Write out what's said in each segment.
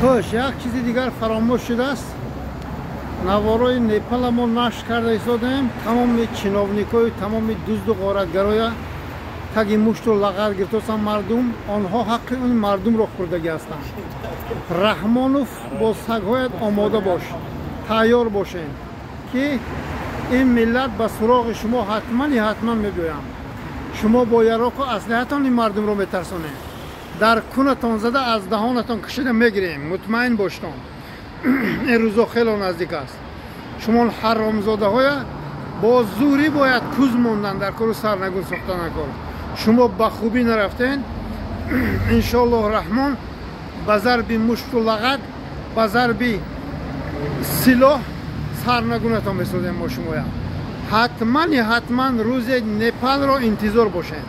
خوش یک چیزی دیگر فراموش شده است. نوارای نیپال ما نشر کرده ایستادیم. تمام چینوونیکای تمام دزد و غارتگرای تگی مشت و لغت گرفتن مردم، آنها حق این مردم را خوردگی هستند. رحمانوف با سگ‌هایت آماده باش، تیار باشین که این ملت به سراغ شما حتما می‌باید. شما با یراق و اسلحه‌تان این مردم را می‌ترسانید. در کونتان زده از دهانتان کشیده میگیریم. مطمئن باشید. این روزا خیلی نزدیک است. شما حرامزاده های با زوری باید کوز موندن در کار سرنگون ساختن کار. شما به خوبی نرفتین. ان شاء الله الرحمن به ضرب مشت و لغت، به ضرب سلاح سرنگونتان میسازیم ما شما. حتما روز نیپال را انتظار باشین.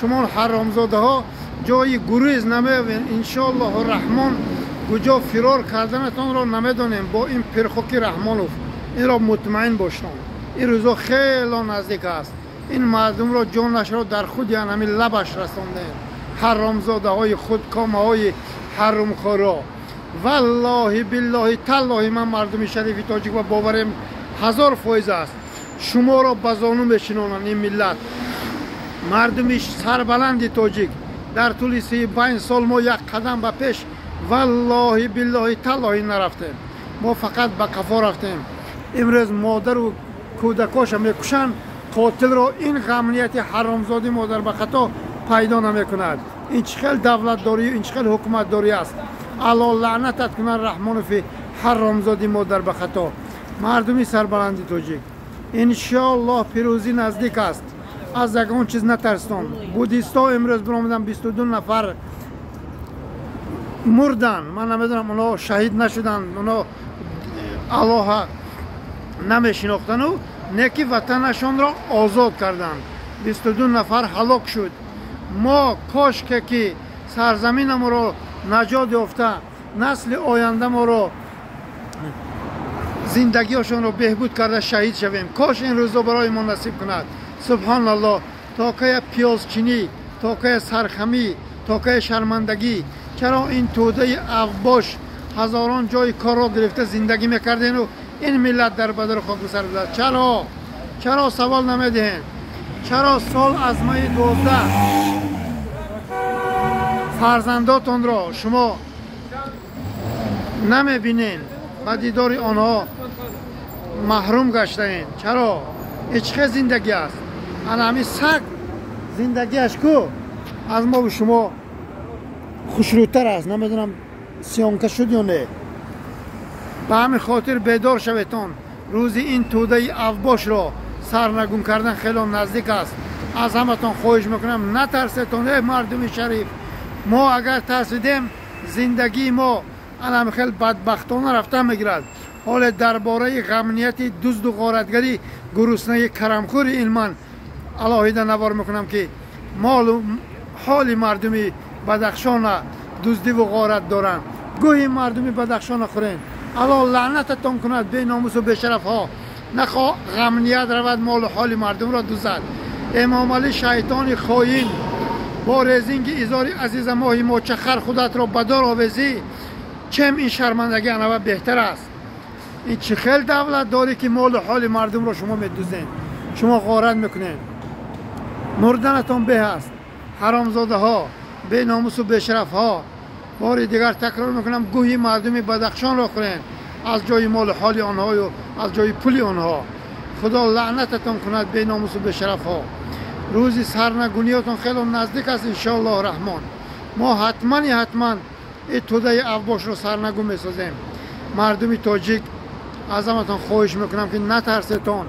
شما حرامزاده ها جای گریز نمی‌یابین. ان شاء الله الرحمن کجا فرار کردنتان را نمیدانیم با این پرخوکی رحمانوف. این را مطمئن باشید. این روزا خیلی نزدیک است. این مردم را جانش را در خود یعنی لبش رسانده. حرامزاده های خودکامه های حرامخورا. والله بالله تالله من مردم شریف تاجیک و باورم 1000% است. شما را به زانو میشینانند این ملت. مردم سربلند تاجیک در طول 35 سال ما یک قدم به پیش والله بالله تالله نرفتیم. ما فقط به قفا رفتیم. امروز مادر و کودکاش میکشند. قاتل را این غمنیت حرامزاده مادر به خطا پیدا نمیکند. این چقدر دولت داری، این چقدر حکومت داری است. الله لعنتت کنه رحمانوف حرامزاده مادر به خطا. مردمی سربلندی تاجیک ان شاء الله پیروزی نزدیک است. از یگان چیز نترسون. بودیستا امروز برآمدن 22 نفر مردن. من نمیدونم اونا شهید نشدن، اونا الله نمیشناختن و نیکی وطنشان را آزاد کردن. 22 نفر هلاک شد. ما کاش که سرزمین ما را نجات یافته، نسل آینده ما را زندگیشان را بهبود کرده شهید شویم. کاش این روزا برای ما نصیب کند. سبحان الله. تا که پیازچینی، تا که سرخمی، تا که شرمندگی. چرا این توده اوباش هزاران جای کار را گرفته زندگی میکردین و این ملت در بدر خاک بسر بوده؟ چرا سوال نمیدهین؟ چرا سال از ماه 12 فرزنداتون را شما نمیبینین؟ و دیدار آنها محروم گشتین. چرا؟ چه زندگی است؟ همین سگ زندگیش کو از ما و شما خوشروتر است. نمیدونم سیانکه شد یا نه. به همین خاطر بیدار شویتون. روزی این توده اوباش را سرنگون کردن خیلی نزدیک است. از همتون خواهش میکنم نترسیتون. ای مردم شریف، ما اگر ترسیدیم زندگی ما الان خیلی بدبختانه رفته میگیرد. حال درباره غمنیت دزد و غارتگری گرسنه کرمخور این من علاهیده نوار میکنم که حال مردمی بدخشان دزدی و غارت دارن. گویی مردمی بدخشان خورین. الله لعنتتون کند بی ناموس و بی شرف ها. نخواه غمنیت رود مال و حال مردم را دوزد. امام علی شیطان خائن با رزینگ ایزاری عزیز ماهی ما چخر خودت را بدار آویزی. چم این شرمندگی انوه بهتر است. این چه خیلی دولت داری که مال و حال مردم را شما میدوزین، شما غارت میکنین. مردنتان به است. حرامزاده ها، بی ناموس و بی شرف ها. باری دیگر تکرار میکنم گویی مردمی بدخشان را خورین از جای مال و حال آنها و از جای پولی آنها. خدا لعنتتان کند بی ناموس و بی شرف ها. روزی سرنگونیاتون خیلی نزدیک است ان شاء الله الرحمن. ما حتما این توده اوباش رو سرنگون میسازیم. مردمی تاجیک از همتون خواهش میکنم که نترسیتون.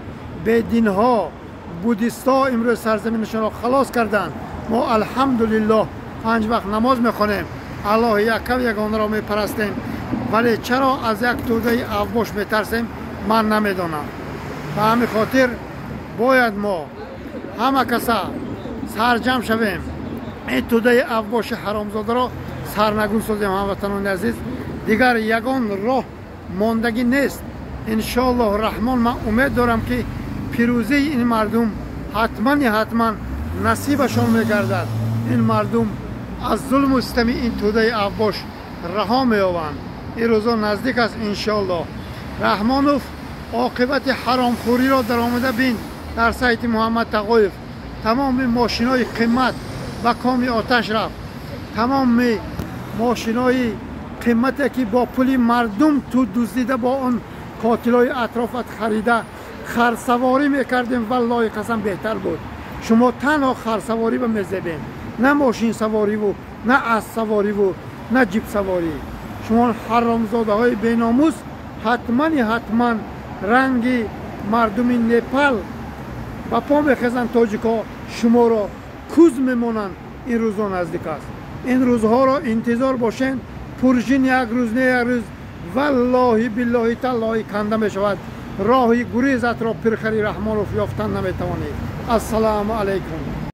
بدین ها بودیستا امروز سرزمینشون را خلاص کردن. ما الحمدلله 5 وقت نماز میخوانیم. الله یگانه را میپرستیم. ولی چرا از یک توده اوباش میترسیم من نمیدانم. به همین خاطر باید ما همه کسا سرجم شویم. این توده اوباش حرامزاده را سرنگون سازیم. هموطنان عزیز، دیگر یگان راه ماندگی نیست. ان شاء الله الرحمن من امید دارم که پیروزی این مردم حتما نصیبشان میگردد. این مردم از ظلم و ستم این توده اوباش رها مییابند. این روزا نزدیک است انشالله. رحمانوف عاقبت حرامخوری را در آمده بین در سایت محمد تقویف. تمام ماشینای قیمت و کام آتش رفت. تمام ماشینای قیمتی که با پول مردم تو دزدیده با اون قاتلای اطرافت خریده خرسواری میکردیم، والله قسم بهتر بود. شما تنها خرسواری به میزدین، نه ماشین سواری و نه اسب سواری و نه جیب سواری. شما حرامزاده های بیناموس حتما رنگ مردم نپال با پا میخزن. تاجیکا شما را کوز میمونن. این روزها نزدیک است. این روزها را انتظار باشین. پرژین یک روز نه یک روز والله بالله تالله کنده می شود. راهی گریزت را پرخری رحمانوف یافتن نمیتوانید. السلام علیکم.